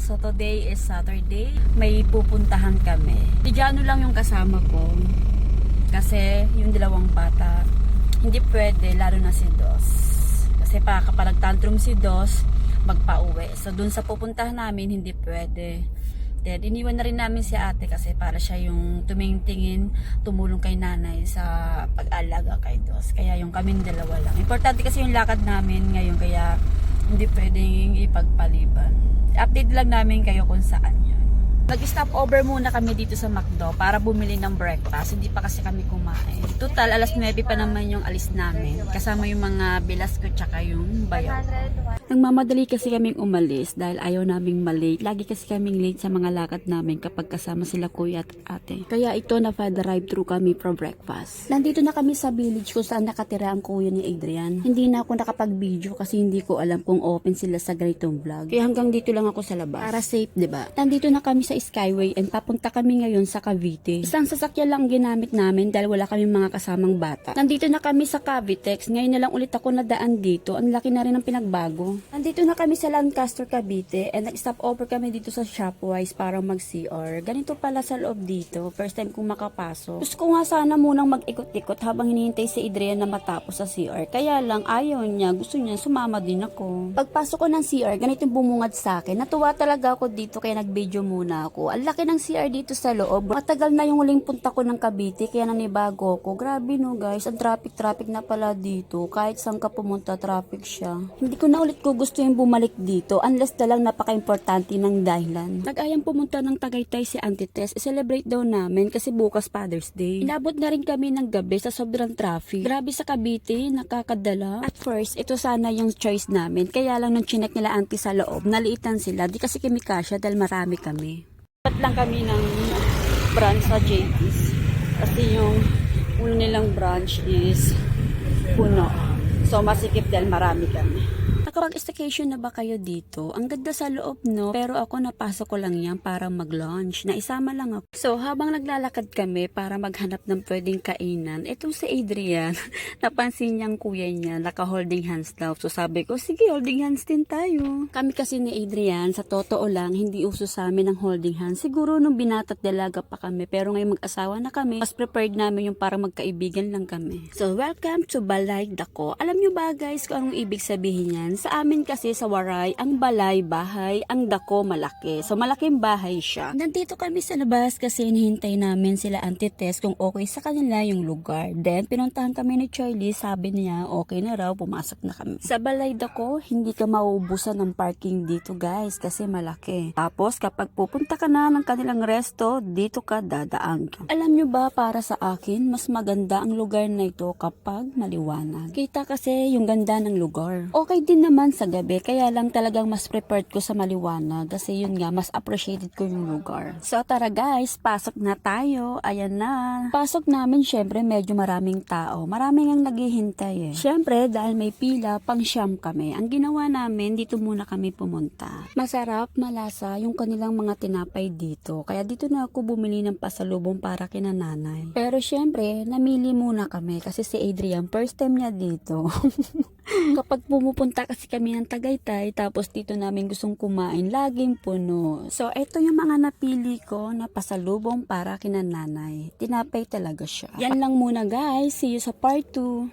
So today is Saturday. May pupuntahan kami. Tidiano lang yung kasama ko. Kasi yung dalawang bata, hindi pwede, lalo na si Dos. Kasi kapag nagtantrum si Dos, magpa-uwi. So dun sa pupuntahan namin, hindi pwede. Then iniwan na rin namin si ate kasi para siya yung tumingtingin, tumulong kay nanay sa pag-alaga kay Dos. Kaya yung kaming dalawa lang. Importante kasi yung lakad namin ngayon, kaya hindi pwedeng ipagpaliban. Update lang namin kayo kung saan yun. Nag-stop over muna kami dito sa McDo para bumili ng breakfast. Hindi pa kasi kami kumain. Total, alas 9 pa naman yung alis namin. Kasama yung mga bilas ko tsaka yung bayaw. Nagmamadali kasi kaming umalis dahil ayaw naming malate. Lagi kasi kaming late sa mga lakad namin kapag kasama sila kuya at ate. Kaya ito na-drive through kami for breakfast. Nandito na kami sa village kung saan nakatira ang kuya ni Adrian. Hindi na ako nakapag-video kasi hindi ko alam kung open sila sa ganitong vlog. Kaya hanggang dito lang ako sa labas. Para safe, 'di ba? Nandito na kami sa Skyway and papunta kami ngayon sa Cavite. Isang sasakyan lang ginamit namin dahil wala kaming mga kasamang bata. Nandito na kami sa Cavitex. Ngayon na lang ulit ako nadaan dito. Ang laki na rin ng pinagbago. Nandito na kami sa Lancaster, Cavite and nag-stop over kami dito sa Shopwise para mag-CR. Ganito pala sa loob dito. First time kong makapasok. Gusto ko nga sana munang mag-ikot-ikot habang hinihintay si Adrian na matapos sa CR. Kaya lang ayaw niya. Gusto niya sumama din ako. Pagpasok ko ng CR, ganitong bumungad sa akin. Natuwa talaga ako dito kaya nag-video muna ako. Ang laki ng CR dito sa loob. Matagal na yung huling punta ko ng Cavite kaya nanibago ko. Grabe no guys, ang traffic na pala dito. Kahit saan ka pumunta, traffic siya. Hindi ko na ulit ko gusto yung bumalik dito unless talang napaka-importante ng dahilan. Nag-ayang pumunta ng Tagaytay si Auntie Tess. I-celebrate daw namin kasi bukas Father's Day. Inabot na rin kami ng gabi sa sobrang traffic. Grabe sa Cavite, nakakadala. At first, ito sana yung choice namin. Kaya lang nung chinek nila auntie sa loob, naliitan sila. Di kasi kami kasya dahil marami kami. Dapat lang kami ng branch sa JT's. Kasi yung uno nilang branch is puno. So masikip dahil marami kami. Nakapag-staycation na ba kayo dito? Ang ganda sa loob no, pero ako napasok ko lang yan para mag-lunch. Naisama lang ako. So habang naglalakad kami para maghanap ng pwedeng kainan, etong si Adrian, napansin niyang kuya niya, naka-holding hands daw. So sabi ko, sige, holding hands din tayo. Kami kasi ni Adrian, sa totoo lang, hindi uso sa amin ang holding hands. Siguro nung binata't dalaga pa kami, pero ngayon mag-asawa na kami, mas prepared namin yung para magkaibigan lang kami. So welcome to Balay Dako. Alam niyo ba guys kung anong ibig sabihin yan? Sa amin kasi sa Waray, ang balay, bahay, ang dako, malaki. So malaking bahay siya. Nandito kami sa labas kasi hinihintay namin sila Auntie Tess kung okay sa kanila yung lugar. Then pinuntahan kami ni Charlie, sabi niya okay na raw, pumasok na kami. Sa balay dako, hindi ka mauubusan ng parking dito guys kasi malaki. Tapos kapag pupunta ka na ng kanilang resto, dito ka dadaan ka. Alam nyo ba, para sa akin, mas maganda ang lugar na ito kapag maliwanag. Kita kasi yung ganda ng lugar. Okay din naman sa gabi, kaya lang talagang mas prepared ko sa maliwanag kasi yun nga, mas appreciated ko yung lugar. So tara guys, pasok na tayo. Ayan na. Pasok namin, syempre medyo maraming tao. Maraming ang naghihintay eh. Syempre dahil may pila, pang siyam kami. Ang ginawa namin, dito muna kami pumunta. Masarap, malasa yung kanilang mga tinapay dito. Kaya dito na ako bumili ng pasalubong para kina nanay. Pero syempre, namili muna kami kasi si Adrian, first time niya dito. Kapag pumupunta kasi kami ng Tagaytay, tapos dito namin gustong kumain, laging puno. So, ito yung mga napili ko na pasalubong para kina nanay. Tinapay talaga siya. Yan lang muna guys. See you sa part 2.